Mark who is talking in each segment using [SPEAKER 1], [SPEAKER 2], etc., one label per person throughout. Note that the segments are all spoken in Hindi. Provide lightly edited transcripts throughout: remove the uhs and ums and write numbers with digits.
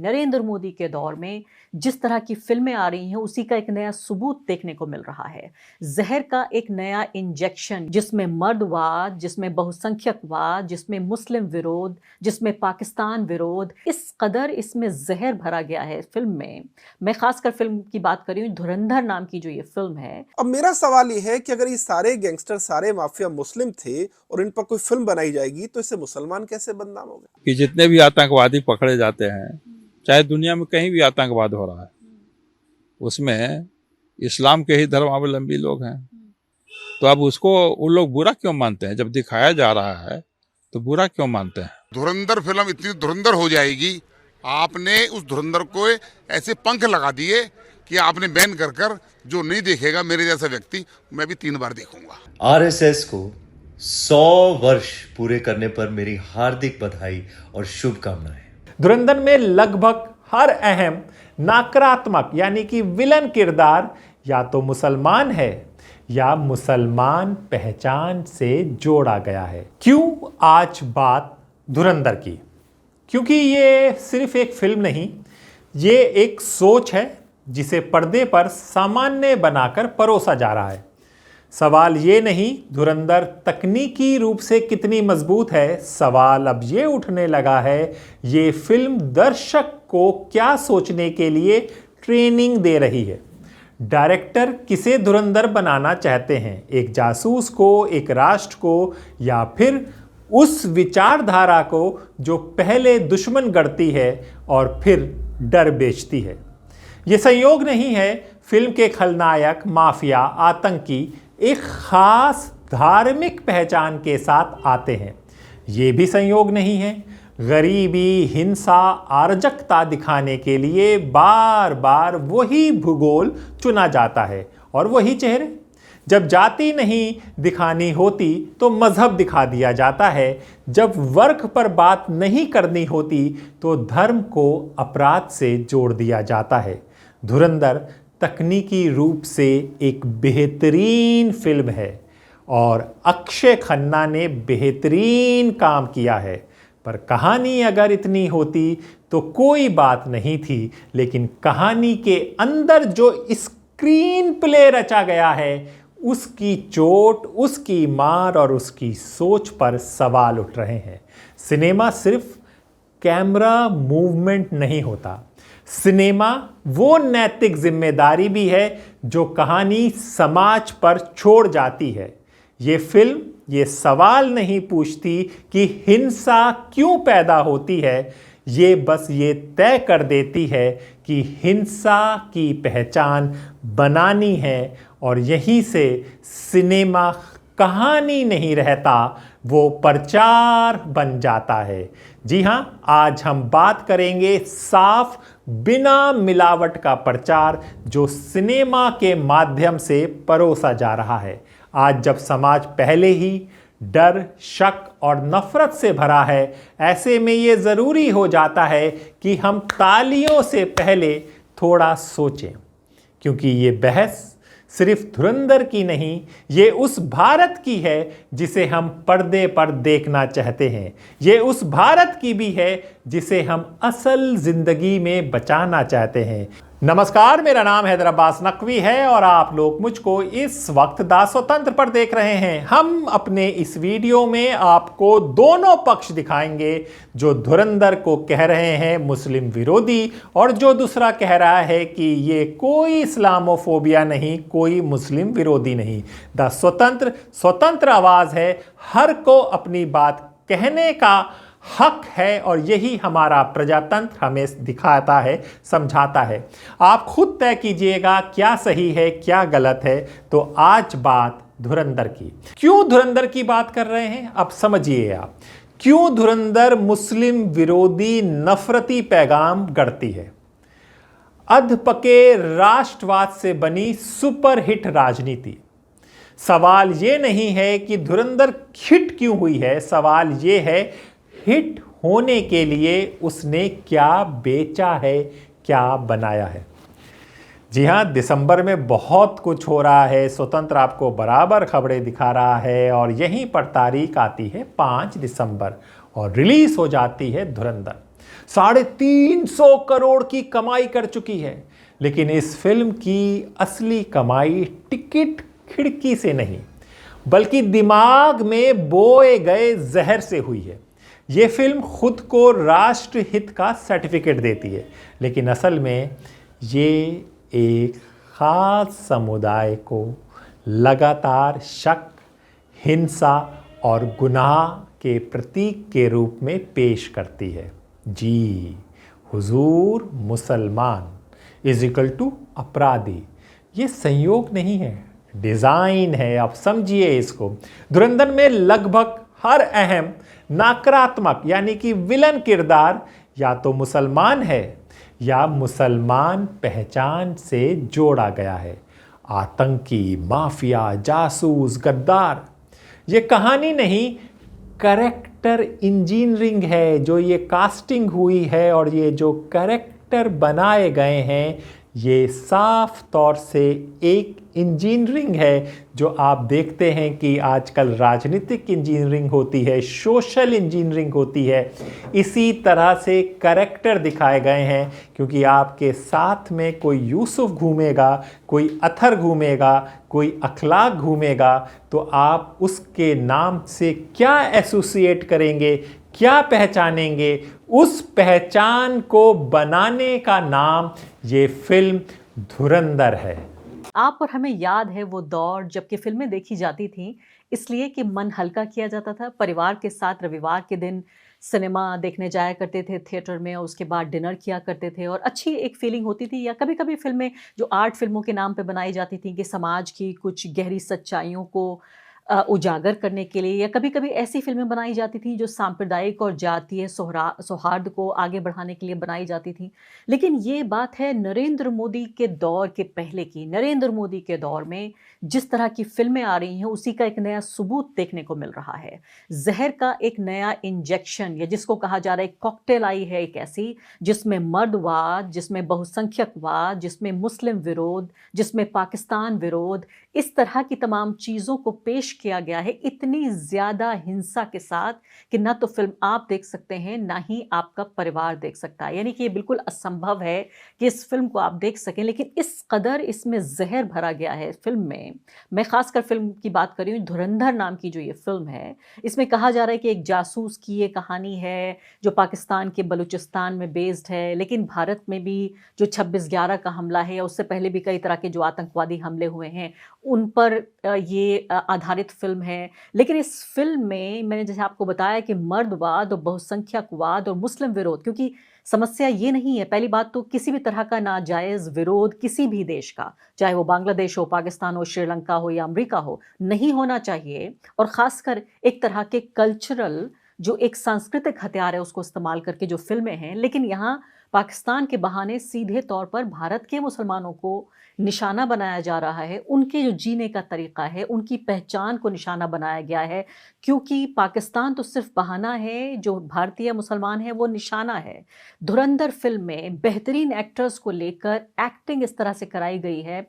[SPEAKER 1] नरेंद्र मोदी के दौर में जिस तरह की फिल्में आ रही हैं उसी का एक नया सबूत देखने को मिल रहा है। जहर का एक नया इंजेक्शन जिसमें मर्दवाद, जिसमें बहुसंख्यकवाद, जिसमें मुस्लिम विरोध, जिसमें पाकिस्तान विरोध, इस कदर इसमें जहर भरा गया है फिल्म में। मैं खासकर फिल्म की बात कर रही हूँ धुरंधर नाम की जो ये फिल्म है।
[SPEAKER 2] अब मेरा सवाल ये है कि अगर ये सारे गैंगस्टर, सारे माफिया मुस्लिम थे और इन पर कोई फिल्म बनाई जाएगी तो इससे मुसलमान कैसे बदनाम होंगे?
[SPEAKER 3] कि जितने भी आतंकवादी पकड़े जाते हैं, चाहे दुनिया में कहीं भी आतंकवाद हो रहा है, उसमें इस्लाम के ही धर्मावलंबी लोग हैं। तो अब उसको उन लोग बुरा क्यों मानते हैं? जब दिखाया जा रहा है तो बुरा क्यों मानते हैं?
[SPEAKER 4] धुरंधर फिल्म इतनी धुरंधर हो जाएगी, आपने उस धुरंधर को ऐसे पंख लगा दिए कि आपने बैन कर जो नहीं देखेगा मेरे जैसा व्यक्ति, मैं भी 3 बार देखूंगा।
[SPEAKER 5] आरएसएस को 100 वर्ष पूरे करने पर मेरी हार्दिक बधाई और शुभकामनाएं।
[SPEAKER 6] धुरंधर में लगभग हर अहम नकारात्मक यानी कि विलन किरदार या तो मुसलमान है या मुसलमान पहचान से जोड़ा गया है। क्यों आज बात धुरंधर की? क्योंकि ये सिर्फ एक फिल्म नहीं, ये एक सोच है जिसे पर्दे पर सामान्य बनाकर परोसा जा रहा है। सवाल ये नहीं धुरंधर तकनीकी रूप से कितनी मजबूत है, सवाल अब ये उठने लगा है ये फिल्म दर्शक को क्या सोचने के लिए ट्रेनिंग दे रही है। डायरेक्टर किसे धुरंधर बनाना चाहते हैं? एक जासूस को, एक राष्ट्र को, या फिर उस विचारधारा को जो पहले दुश्मन गढ़ती है और फिर डर बेचती है? ये संयोग नहीं है फिल्म के खलनायक, माफिया, आतंकी एक खास धार्मिक पहचान के साथ आते हैं। ये भी संयोग नहीं है गरीबी, हिंसा, अराजकता दिखाने के लिए बार बार वही भूगोल चुना जाता है और वही चेहरे। जब जाति नहीं दिखानी होती तो मजहब दिखा दिया जाता है, जब वर्ग पर बात नहीं करनी होती तो धर्म को अपराध से जोड़ दिया जाता है। धुरंधर तकनीकी रूप से एक बेहतरीन फिल्म है और अक्षय खन्ना ने बेहतरीन काम किया है, पर कहानी अगर इतनी होती तो कोई बात नहीं थी। लेकिन कहानी के अंदर जो स्क्रीन प्ले रचा गया है उसकी चोट, उसकी मार और उसकी सोच पर सवाल उठ रहे हैं। सिनेमा सिर्फ कैमरा मूवमेंट नहीं होता, सिनेमा वो नैतिक जिम्मेदारी भी है जो कहानी समाज पर छोड़ जाती है। ये फिल्म ये सवाल नहीं पूछती कि हिंसा क्यों पैदा होती है, ये बस ये तय कर देती है कि हिंसा की पहचान बनानी है और यहीं से सिनेमा कहानी नहीं रहता, वो प्रचार बन जाता है। जी हाँ, आज हम बात करेंगे साफ बिना मिलावट का प्रचार जो सिनेमा के माध्यम से परोसा जा रहा है। आज जब समाज पहले ही डर, शक और नफरत से भरा है, ऐसे में ये ज़रूरी हो जाता है कि हम तालियों से पहले थोड़ा सोचें, क्योंकि ये बहस सिर्फ धुरंधर की नहीं, ये उस भारत की है जिसे हम पर्दे पर देखना चाहते हैं। ये उस भारत की भी है जिसे हम असल जिंदगी में बचाना चाहते हैं। नमस्कार, मेरा नाम हैदर अब्बास नकवी है और आप लोग मुझको इस वक्त दा स्वतंत्र पर देख रहे हैं। हम अपने इस वीडियो में आपको दोनों पक्ष दिखाएंगे, जो धुरंधर को कह रहे हैं मुस्लिम विरोधी और जो दूसरा कह रहा है कि ये कोई इस्लामोफोबिया नहीं, कोई मुस्लिम विरोधी नहीं। दा स्वतंत्र आवाज़ है, हर को अपनी बात कहने का हक है और यही हमारा प्रजातंत्र हमें दिखाता है, समझाता है। आप खुद तय कीजिएगा क्या सही है क्या गलत है। तो आज बात धुरंधर की। क्यों धुरंधर की बात कर रहे हैं अब समझिए आप। क्यों धुरंधर मुस्लिम विरोधी नफरती पैगाम गढ़ती है। अधपके राष्ट्रवाद से बनी सुपरहिट राजनीति। सवाल ये नहीं है कि धुरंधर हिट क्यों हुई है, सवाल ये है हिट होने के लिए उसने क्या बेचा है, क्या बनाया है। जी हाँ, दिसंबर में बहुत कुछ हो रहा है। स्वतंत्र आपको बराबर खबरें दिखा रहा है और यहीं पर तारीख आती है 5 दिसंबर और रिलीज हो जाती है धुरंधर। 350 करोड़ की कमाई कर चुकी है। लेकिन इस फिल्म की असली कमाई टिकट खिड़की से नहीं बल्कि दिमाग में बोए गए जहर से हुई है। यह फिल्म खुद को राष्ट्रहित का सर्टिफिकेट देती है, लेकिन असल में ये एक खास समुदाय को लगातार शक, हिंसा और गुनाह के प्रतीक के रूप में पेश करती है। जी, हुजूर मुसलमान इज इक्वल टू अपराधी, ये संयोग नहीं है, डिजाइन है। आप समझिए इसको। धुरंधर में लगभग हर अहम नकारात्मक यानी कि विलन किरदार या तो मुसलमान है या मुसलमान पहचान से जोड़ा गया है। आतंकी, माफिया, जासूस, गद्दार, ये कहानी नहीं, कैरेक्टर इंजीनियरिंग है जो ये कास्टिंग हुई है और ये जो कैरेक्टर बनाए गए हैं, ये साफ तौर से एक इंजीनियरिंग है जो आप देखते हैं कि आजकल राजनीतिक इंजीनियरिंग होती है, सोशल इंजीनियरिंग होती है। इसी तरह से कैरेक्टर दिखाए गए हैं, क्योंकि आपके साथ में कोई यूसुफ घूमेगा, कोई अथर घूमेगा, कोई अखलाक घूमेगा, तो आप उसके नाम से क्या एसोसिएट करेंगे, क्या पहचानेंगे? उस पहचान को बनाने का नाम ये फिल्म धुरंधर है।
[SPEAKER 1] आप और हमें याद है वो दौर जबकि फिल्में देखी जाती थी इसलिए कि मन हल्का किया जाता था। परिवार के साथ रविवार के दिन सिनेमा देखने जाया करते थे थिएटर में, और उसके बाद डिनर किया करते थे और अच्छी एक फीलिंग होती थी। या कभी कभी फिल्में जो आर्ट फिल्मों के नाम पे बनाई जाती थी कि समाज की कुछ गहरी सच्चाइयों को उजागर करने के लिए, या कभी कभी ऐसी फिल्में बनाई जाती थी जो सांप्रदायिक और जातीय सौहार्द को आगे बढ़ाने के लिए बनाई जाती थी। लेकिन ये बात है नरेंद्र मोदी के दौर के पहले की। नरेंद्र मोदी के दौर में जिस तरह की फिल्में आ रही हैं उसी का एक नया सबूत देखने को मिल रहा है। जहर का एक नया इंजेक्शन, या जिसको कहा जा रहा है कॉकटेल आई है एक ऐसी, जिसमें मर्दवाद, जिसमें बहुसंख्यकवाद, जिसमें मुस्लिम विरोध, जिसमें पाकिस्तान विरोध, इस तरह की तमाम चीज़ों को पेश किया गया है इतनी ज़्यादा हिंसा के साथ कि ना तो फिल्म आप देख सकते हैं ना ही आपका परिवार देख सकता है। यानी कि ये बिल्कुल असंभव है कि इस फिल्म को आप देख सकें, लेकिन इस कदर इसमें जहर भरा गया है फिल्म में। मैं खासकर फिल्म की बात कर रही हूँ, धुरंधर नाम की जो ये फिल्म है, इसमें कहा जा रहा है कि एक जासूस की ये कहानी है जो पाकिस्तान के बलूचिस्तान में बेस्ड है, लेकिन भारत में भी जो 26/11 का हमला है या उससे पहले भी कई तरह के जो आतंकवादी हमले हुए हैं उन पर ये आधारित फिल्म है। लेकिन इस फिल्म में मैंने जैसे आपको बताया कि मर्दवाद और बहुसंख्यकवाद और मुस्लिम विरोध, क्योंकि समस्या ये नहीं है, पहली बात तो किसी भी तरह का नाजायज़ विरोध किसी भी देश का, चाहे वो बांग्लादेश हो, पाकिस्तान हो, श्रीलंका हो या अमेरिका हो, नहीं होना चाहिए। और ख़ासकर एक तरह के कल्चरल जो एक सांस्कृतिक हथियार है उसको इस्तेमाल करके जो फिल्में हैं, लेकिन यहाँ पाकिस्तान के बहाने सीधे तौर पर भारत के मुसलमानों को निशाना बनाया जा रहा है। उनके जो जीने का तरीका है, उनकी पहचान को निशाना बनाया गया है, क्योंकि पाकिस्तान तो सिर्फ बहाना है, जो भारतीय मुसलमान है वो निशाना है। धुरंधर फिल्म में बेहतरीन एक्टर्स को लेकर एक्टिंग इस तरह से कराई गई है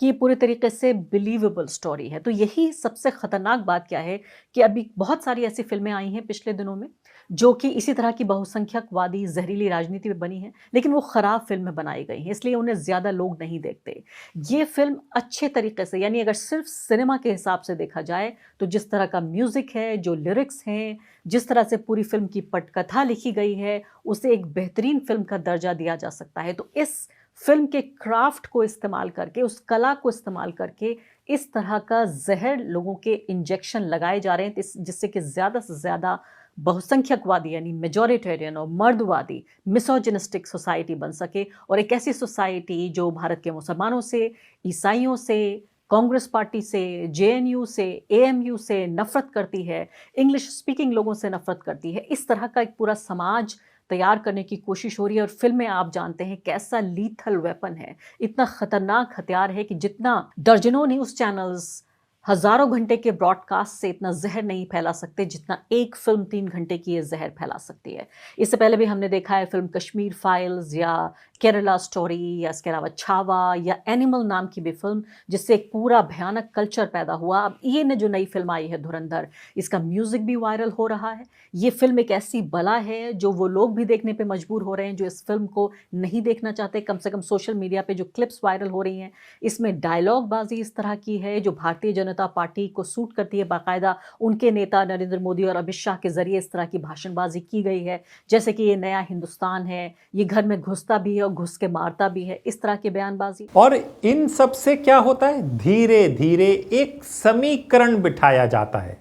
[SPEAKER 1] कि ये पूरे तरीके से बिलीवेबल स्टोरी है। तो यही सबसे ख़तरनाक बात क्या है कि अभी बहुत सारी ऐसी फिल्में आई हैं पिछले दिनों में जो कि इसी तरह की बहुसंख्यकवादी जहरीली राजनीति में बनी है, लेकिन वो ख़राब फिल्में बनाई गई हैं, इसलिए उन्हें ज़्यादा लोग नहीं देखते। ये फिल्म अच्छे तरीके से, यानी अगर सिर्फ सिनेमा के हिसाब से देखा जाए तो जिस तरह का म्यूज़िक है, जो लिरिक्स हैं, जिस तरह से पूरी फिल्म की पटकथा लिखी गई है, उसे एक बेहतरीन फिल्म का दर्जा दिया जा सकता है। तो इस फिल्म के क्राफ्ट को इस्तेमाल करके, उस कला को इस्तेमाल करके इस तरह का जहर लोगों के इंजेक्शन लगाए जा रहे हैं जिससे कि ज़्यादा से ज़्यादा बहुसंख्यकवादी यानी मेजॉरिटेरियन और मर्दवादी मिसोजिनिस्टिक सोसाइटी बन सके, और एक ऐसी सोसाइटी जो भारत के मुसलमानों से, ईसाइयों से, कांग्रेस पार्टी से, जेएनयू से, एएमयू से नफरत करती है, इंग्लिश स्पीकिंग लोगों से नफरत करती है। इस तरह का एक पूरा समाज तैयार करने की कोशिश हो रही है। और फिल्में आप जानते हैं कैसा लीथल वेपन है, इतना खतरनाक हथियार है कि जितना दर्जनों न्यूज़ चैनल्स हजारों घंटे के ब्रॉडकास्ट से इतना जहर नहीं फैला सकते जितना एक फिल्म 3 घंटे की ये जहर फैला सकती है। इससे पहले भी हमने देखा है फिल्म कश्मीर फाइल्स या केरला स्टोरी या इसके अलावा छावा या एनिमल नाम की भी फिल्म, जिससे एक पूरा भयानक कल्चर पैदा हुआ। अब ये ने जो नई फिल्म आई है धुरंधर, इसका म्यूजिक भी वायरल हो रहा है। ये फिल्म एक ऐसी बला है जो वो लोग भी देखने पे मजबूर हो रहे हैं जो इस फिल्म को नहीं देखना चाहते। कम से कम सोशल मीडिया पे जो क्लिप्स वायरल हो रही हैं, इसमें डायलॉग बाजी इस तरह की है जो भारतीय जनता पार्टी को सूट करती है। बाकायदा उनके नेता नरेंद्र मोदी और अमित शाह के जरिए इस तरह की भाषणबाजी की गई है, जैसे कि ये नया हिंदुस्तान है, ये घर में घुसता भी है और घुस के मारता भी है, इस तरह की बयानबाजी।
[SPEAKER 6] और इन सब से क्या होता है, धीरे धीरे एक समीकरण बिठाया जाता है।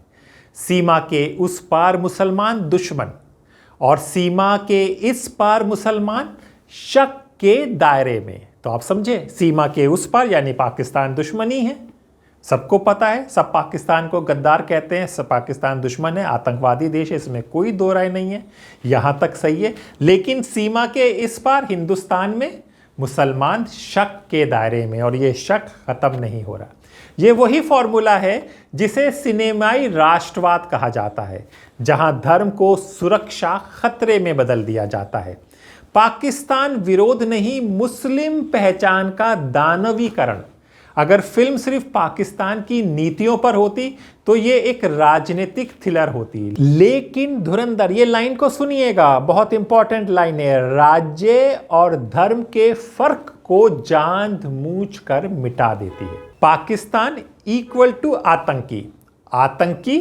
[SPEAKER 6] सीमा के उस पार मुसलमान दुश्मन और सीमा के इस पार मुसलमान शक के दायरे में। तो आप समझे, सीमा के उस पार यानी पाकिस्तान दुश्मनी है, सबको पता है। सब पाकिस्तान को गद्दार कहते हैं, सब पाकिस्तान दुश्मन है, आतंकवादी देश है, इसमें कोई दो राय नहीं है, यहां तक सही है। लेकिन सीमा के इस पार हिंदुस्तान में मुसलमान शक के दायरे में, और ये शक खत्म नहीं हो रहा। ये वही फॉर्मूला है जिसे सिनेमाई राष्ट्रवाद कहा जाता है, जहां धर्म को सुरक्षा खतरे में बदल दिया जाता है। पाकिस्तान विरोध नहीं, मुस्लिम पहचान का दानवीकरण। अगर फिल्म सिर्फ पाकिस्तान की नीतियों पर होती तो ये एक राजनीतिक थ्रिलर होती। लेकिन धुरंधर, ये लाइन को सुनिएगा, बहुत इंपॉर्टेंट लाइन है, राज्य और धर्म के फर्क को जानबूझकर मिटा देती है। पाकिस्तान इक्वल टू आतंकी, आतंकी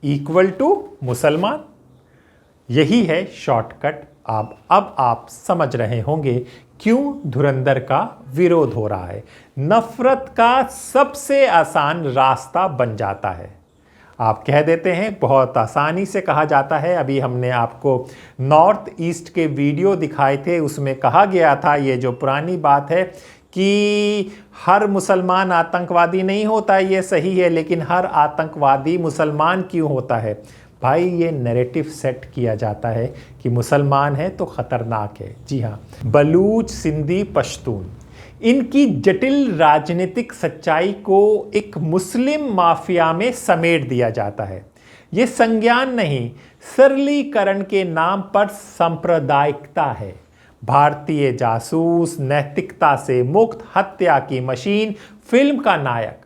[SPEAKER 6] इक्वल टू मुसलमान, यही है शॉर्टकट। अब आप समझ रहे होंगे क्यों धुरंधर का विरोध हो रहा है। नफरत का सबसे आसान रास्ता बन जाता है। आप कह देते हैं, बहुत आसानी से कहा जाता है। अभी हमने आपको नॉर्थ ईस्ट के वीडियो दिखाए थे, उसमें कहा गया था, ये जो पुरानी बात है कि हर मुसलमान आतंकवादी नहीं होता, ये सही है, लेकिन हर आतंकवादी मुसलमान क्यों होता है? भाई, ये नैरेटिव सेट किया जाता है कि मुसलमान है तो खतरनाक है। जी हाँ, बलूच, सिंधी, पश्तून, इनकी जटिल राजनीतिक सच्चाई को एक मुस्लिम माफिया में समेट दिया जाता है। ये संज्ञान नहीं, सरलीकरण के नाम पर सांप्रदायिकता है। भारतीय जासूस, नैतिकता से मुक्त, हत्या की मशीन, फिल्म का नायक,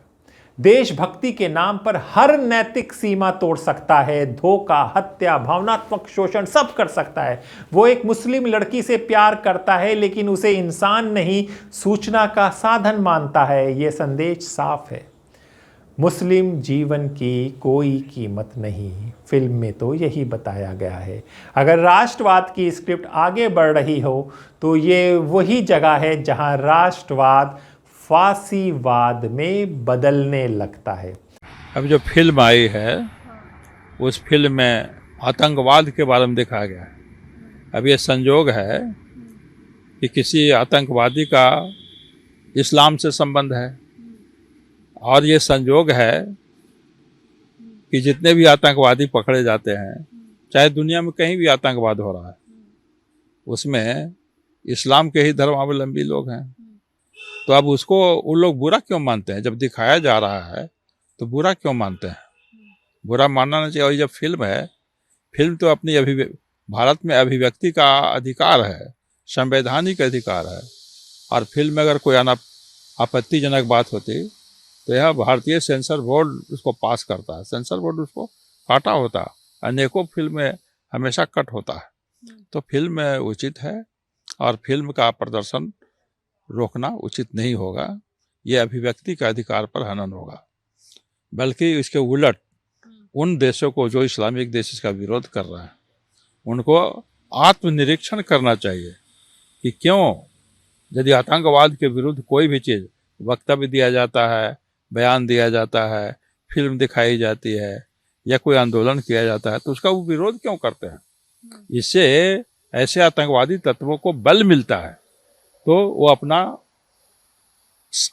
[SPEAKER 6] देशभक्ति के नाम पर हर नैतिक सीमा तोड़ सकता है, धोखा, हत्या, भावनात्मक शोषण सब कर सकता है। वो एक मुस्लिम लड़की से प्यार करता है, लेकिन उसे इंसान नहीं, सूचना का साधन मानता है। ये संदेश साफ है, मुस्लिम जीवन की कोई कीमत नहीं। फिल्म में तो यही बताया गया है। अगर राष्ट्रवाद की स्क्रिप्ट आगे बढ़ रही हो तो ये वही जगह है जहां राष्ट्रवाद फासीवाद में बदलने लगता है।
[SPEAKER 3] अब जो फिल्म आई है उस फिल्म में आतंकवाद के बारे में दिखाया गया है। अब ये संयोग है कि किसी आतंकवादी का इस्लाम से संबंध है, और ये संयोग है कि जितने भी आतंकवादी पकड़े जाते हैं, चाहे दुनिया में कहीं भी आतंकवाद हो रहा है, उसमें इस्लाम के ही धर्मावलंबी लोग हैं। तो अब उसको उन लोग बुरा क्यों मानते हैं? जब दिखाया जा रहा है तो बुरा क्यों मानते हैं? बुरा मानना नहीं चाहिए। और जब फिल्म है, फिल्म तो अपनी भारत में अभिव्यक्ति का अधिकार है, संवैधानिक अधिकार है, और फिल्म में अगर कोई आपत्तिजनक बात होती तो यह भारतीय सेंसर बोर्ड उसको पास करता है, सेंसर बोर्ड उसको काटा होता है। अनेकों फिल्में हमेशा कट होता है। तो फिल्म उचित है और फिल्म का प्रदर्शन रोकना उचित नहीं होगा। ये अभिव्यक्ति का अधिकार पर हनन होगा। बल्कि इसके उलट उन देशों को जो इस्लामिक देश का विरोध कर रहे हैं, उनको आत्मनिरीक्षण करना चाहिए कि क्यों, यदि आतंकवाद के विरुद्ध कोई भी चीज़, वक्तव्य दिया जाता है, बयान दिया जाता है, फिल्म दिखाई जाती है या कोई आंदोलन किया जाता है, तो उसका वो विरोध क्यों करते हैं? इससे ऐसे आतंकवादी तत्वों को बल मिलता है। तो वो अपना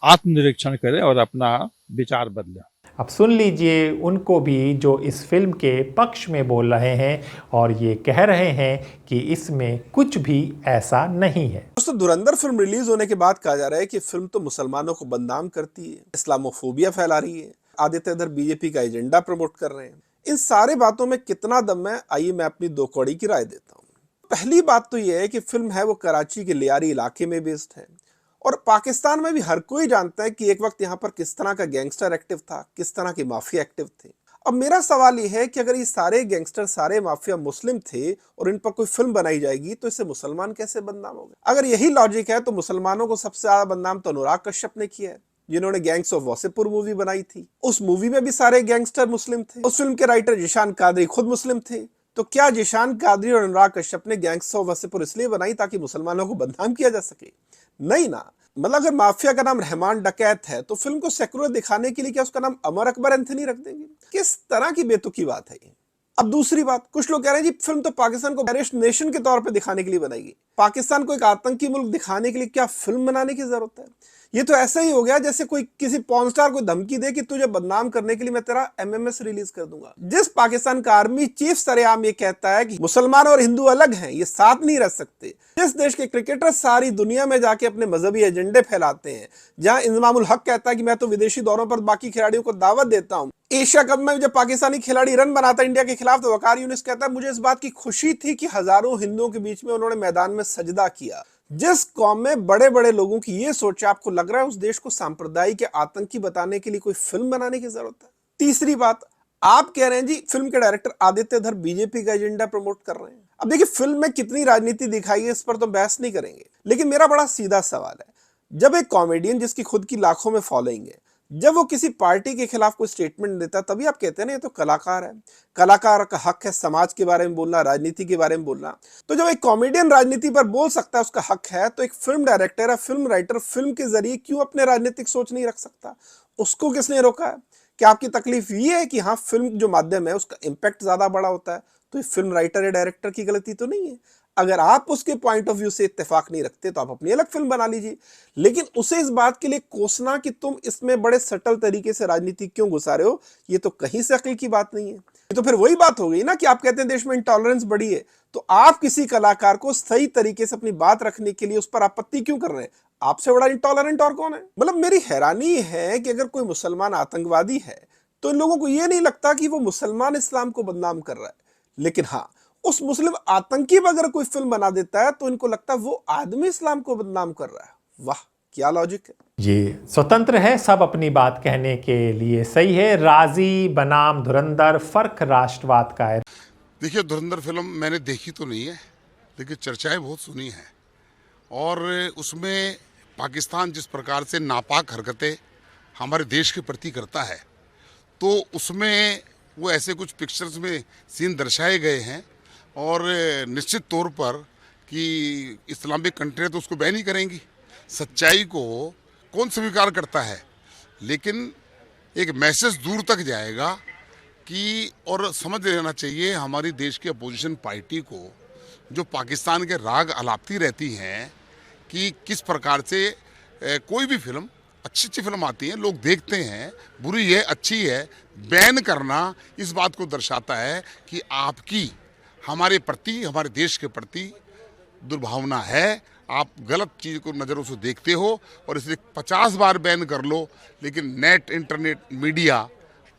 [SPEAKER 3] आत्मनिरीक्षण करें और अपना विचार बदलें।
[SPEAKER 6] अब सुन लीजिए उनको भी जो इस फिल्म के पक्ष में बोल रहे हैं और ये कह रहे हैं कि इसमें कुछ भी ऐसा नहीं है।
[SPEAKER 2] दोस्तों, धुरंधर फिल्म रिलीज होने के बाद कहा जा रहा है कि फिल्म तो मुसलमानों को बदनाम करती है, इस्लामोफोबिया फैला रही है, आदित्य इधर बीजेपी का एजेंडा प्रमोट कर रहे हैं। इन सारे बातों में कितना दम है, आइए मैं अपनी दो कौड़ी की राय देता हूँ। पहली बात तो यह है कि फिल्म है वो कराची के लियारी इलाके में बेस्ड है और पाकिस्तान में भी हर कोई जानता है कि एक वक्त यहाँ पर किस तरह का गैंगस्टर एक्टिव था, किस तरह के माफिया एक्टिव थे। अब मेरा सवाल यह है कि अगर ये सारे गैंगस्टर, सारे माफिया मुस्लिम थे और इन पर कोई फिल्म बनाई जाएगी तो इससे मुसलमान कैसे बदनाम हो गए? अगर यही लॉजिक है तो मुसलमानों को सबसे ज्यादा बदनाम तो अनुराग कश्यप ने किया है, जिन्होंने गैंग्स ऑफ वासेपुर मूवी बनाई थी। उस मूवी में भी सारे गैंगस्टर मुस्लिम थे। उस फिल्म के राइटर जिशान कादरी खुद मुस्लिम थे। तो क्या जिशान कादरी और अनुराग कश्यप ने गैंग्स ऑफ वासेपुर इसलिए बनाई ताकि मुसलमानों को बदनाम किया जा सके? नहीं ना। मतलब अगर माफिया का नाम रहमान डकैत है तो फिल्म को सेकुलर दिखाने के लिए क्या उसका नाम अमर अकबर एंथनी रख देंगे? किस तरह की बेतुकी बात है ये। अब दूसरी बात, कुछ लोग कह रहे हैं जी फिल्म तो पाकिस्तान को टेररिस्ट नेशन के तौर पे दिखाने के लिए बनाएगी। पाकिस्तान को एक आतंकी मुल्क दिखाने के लिए क्या फिल्म बनाने की जरूरत है? ये तो ऐसा ही हो गया जैसे कोई किसी पॉर्न स्टार को धमकी दे कि तुझे बदनाम करने के लिए मैं तेरा एमएमएस रिलीज कर दूंगा। जिस पाकिस्तान का आर्मी चीफ सरेआम ये कहता है कि मुसलमान और हिंदू अलग हैं, ये साथ नहीं रह सकते। जिस देश के क्रिकेटर सारी दुनिया में जाके अपने मजहबी एजेंडे फैलाते हैं, जहां इंजमामुल हक कहता है कि मैं तो विदेशी दौरों पर बाकी खिलाड़ियों को दावत देता हूं। एशिया कप में जब पाकिस्तानी खिलाड़ी रन बनाता इंडिया के खिलाफ तो वकार यूनिस कहता है मुझे इस बात की खुशी थी कि हजारों हिंदुओं के बीच में उन्होंने मैदान में सजदा किया। जिस कौम में बड़े बड़े लोगों की ये सोच है, आपको लग रहा है उस देश को सांप्रदायिक या आतंकी बताने के लिए कोई फिल्म बनाने की जरूरत है? तीसरी बात, आप कह रहे हैं जी फिल्म के डायरेक्टर आदित्य इधर बीजेपी का एजेंडा प्रमोट कर रहे हैं। अब देखिए फिल्म में कितनी राजनीति दिखाई है इस पर तो बहस नहीं करेंगे, लेकिन मेरा बड़ा सीधा सवाल है, जब एक कॉमेडियन जिसकी खुद की लाखों में फॉलोइंग है, जब वो किसी पार्टी के खिलाफ कोई स्टेटमेंट देता है तभी आप कहते हैं ना ये तो कलाकार है, कलाकार का हक है समाज के बारे में बोलना, राजनीति के बारे में बोलना। तो जब एक कॉमेडियन राजनीति पर बोल सकता है, उसका हक है, तो एक फिल्म डायरेक्टर या फिल्म राइटर फिल्म के जरिए क्यों अपने राजनीतिक सोच नहीं रख सकता? उसको किसने रोका है? क्या आपकी तकलीफ ये है कि हाँ फिल्म जो माध्यम है उसका इम्पैक्ट ज्यादा बड़ा होता है, तो ये फिल्म राइटर या डायरेक्टर की गलती तो नहीं है? अगर आप उसके पॉइंट ऑफ व्यू से इत्तेफाक नहीं रखते तो आप अपनी अलग फिल्म बना लीजिए, लेकिन उसे इस बात के लिए कोसना कि तुम इसमें बड़े सटल तरीके से राजनीति क्यों घुसा रहे हो, ये तो कहीं से अक्ल की बात नहीं है। ये तो फिर वही बात हो गई ना कि आप कहते हैं देश में इंटॉलरेंस बढ़ी है, तो आप किसी कलाकार को सही तरीके से अपनी बात रखने के लिए उस पर आपत्ति क्यों कर रहे हैं? आपसे बड़ा इंटॉलरेंट और कौन है? मतलब मेरी हैरानी है कि अगर कोई मुसलमान आतंकवादी है तो इन लोगों को यह नहीं लगता कि वो मुसलमान इस्लाम को बदनाम कर रहा है, लेकिन हाँ उस मुस्लिम आतंकी पर अगर कोई फिल्म बना देता है तो इनको लगता है वो आदमी इस्लाम को बदनाम कर रहा है। वाह क्या लॉजिक है।
[SPEAKER 6] ये स्वतंत्र है, सब अपनी बात कहने के लिए सही है। राजी बनाम धुरंधर फर्क राष्ट्रवाद का है।
[SPEAKER 4] देखिए धुरंधर फिल्म मैंने देखी तो नहीं है, लेकिन चर्चाएं बहुत सुनी हैं और उसमें पाकिस्तान जिस प्रकार से नापाक हरकतें हमारे देश के प्रति करता है, तो उसमें वो ऐसे कुछ पिक्चर्स में सीन दर्शाए गए हैं और निश्चित तौर पर कि इस्लामिक कंट्री तो उसको बैन ही करेंगी। सच्चाई को कौन स्वीकार करता है, लेकिन एक मैसेज दूर तक जाएगा कि और समझ लेना चाहिए हमारी देश की अपोजिशन पार्टी को, जो पाकिस्तान के राग अलापती रहती हैं कि किस प्रकार से कोई भी फिल्म, अच्छी अच्छी फिल्म आती है, लोग देखते हैं, बुरी है अच्छी है, बैन करना इस बात को दर्शाता है कि आपकी हमारे प्रति, हमारे देश के प्रति दुर्भावना है, आप गलत चीज़ को नज़रों से देखते हो और इसलिए 50 बार बैन कर लो। लेकिन नेट, इंटरनेट, मीडिया,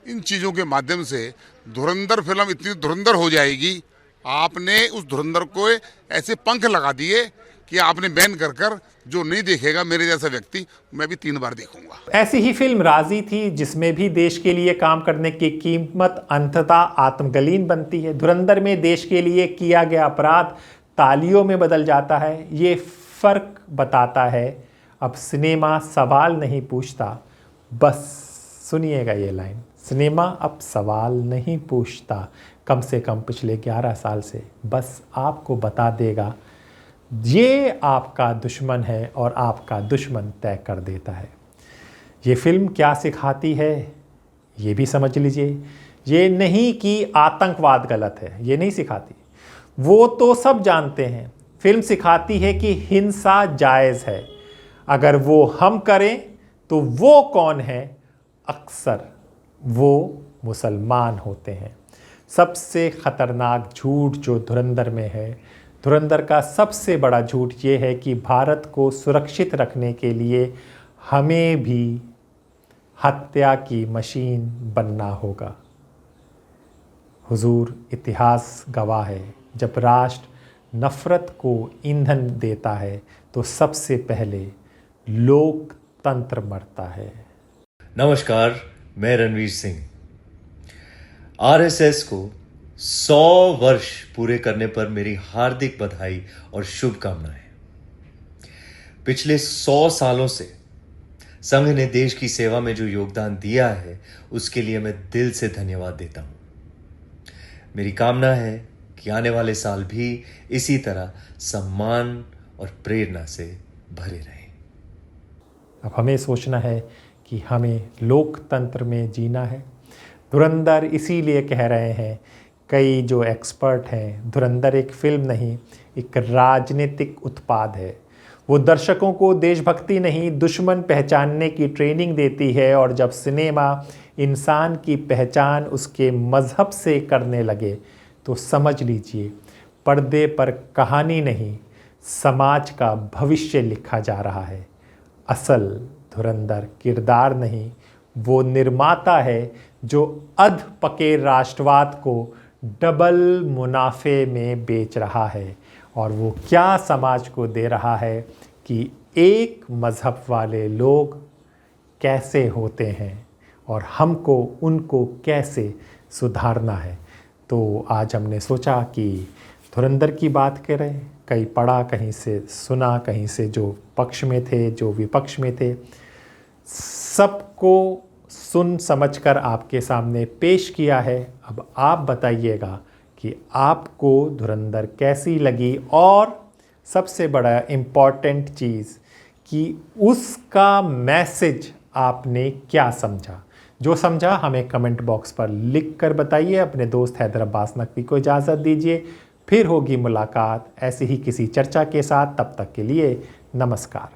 [SPEAKER 4] इन चीज़ों के माध्यम से धुरंधर फिल्म इतनी धुरंधर हो जाएगी, आपने उस धुरंधर को ऐसे पंख लगा दिए कि आपने बैन कर जो नहीं देखेगा मेरे जैसा व्यक्ति, मैं भी 3 बार देखूंगा।
[SPEAKER 6] ऐसी ही फिल्म राजी थी जिसमें भी देश के लिए काम करने की कीमत अंततः आत्मगलीन बनती है। धुरंधर में देश के लिए किया गया अपराध तालियों में बदल जाता है। ये फर्क बताता है अब सिनेमा सवाल नहीं पूछता, बस सुनिएगा ये लाइन, सिनेमा अब सवाल नहीं पूछता, कम से कम पिछले 11 साल से, बस आपको बता देगा ये आपका दुश्मन है और आपका दुश्मन तय कर देता है। ये फिल्म क्या सिखाती है ये भी समझ लीजिए। ये नहीं कि आतंकवाद गलत है, ये नहीं सिखाती, वो तो सब जानते हैं। फिल्म सिखाती है कि हिंसा जायज़ है, अगर वो हम करें तो वो कौन है? अक्सर वो मुसलमान होते हैं। सबसे ख़तरनाक झूठ जो धुरंधर में है, धुरंधर का सबसे बड़ा झूठ ये है कि भारत को सुरक्षित रखने के लिए हत्या की मशीन बनना होगा। हुजूर, इतिहास गवाह है, जब राष्ट्र नफ़रत को ईंधन देता है तो सबसे पहले लोकतंत्र मरता है।
[SPEAKER 5] नमस्कार, मैं रणवीर सिंह। आरएसएस को 100 वर्ष पूरे करने पर मेरी हार्दिक बधाई और शुभकामनाएं। पिछले 100 सालों से संघ ने देश की सेवा में जो योगदान दिया है उसके लिए मैं दिल से धन्यवाद देता हूं। मेरी कामना है कि आने वाले साल भी इसी तरह सम्मान और प्रेरणा से भरे रहें।
[SPEAKER 6] अब हमें सोचना है कि हमें लोकतंत्र में जीना है। धुरंधर इसीलिए कह रहे हैं कई जो एक्सपर्ट हैं, धुरंधर एक फिल्म नहीं, एक राजनीतिक उत्पाद है। वो दर्शकों को देशभक्ति नहीं, दुश्मन पहचानने की ट्रेनिंग देती है। और जब सिनेमा इंसान की पहचान उसके मज़हब से करने लगे तो समझ लीजिए पर्दे पर कहानी नहीं, समाज का भविष्य लिखा जा रहा है। असल धुरंधर किरदार नहीं, वो निर्माता है जो अध पके राष्ट्रवाद को डबल मुनाफे में बेच रहा है। और वो क्या समाज को दे रहा है कि एक मज़हब वाले लोग कैसे होते हैं और हमको उनको कैसे सुधारना है। तो आज हमने सोचा कि धुरंधर की बात करें। कहीं पढ़ा, कहीं से सुना, कहीं से जो पक्ष में थे, जो विपक्ष में थे, सबको सुन समझकर आपके सामने पेश किया है। अब आप बताइएगा कि आपको धुरंधर कैसी लगी और सबसे बड़ा इम्पॉर्टेंट चीज़ कि उसका मैसेज आपने क्या समझा। जो समझा हमें कमेंट बॉक्स पर लिख कर बताइए। अपने दोस्त हैदर अब्बास नकवी को इजाज़त दीजिए। फिर होगी मुलाकात ऐसी ही किसी चर्चा के साथ। तब तक के लिए नमस्कार।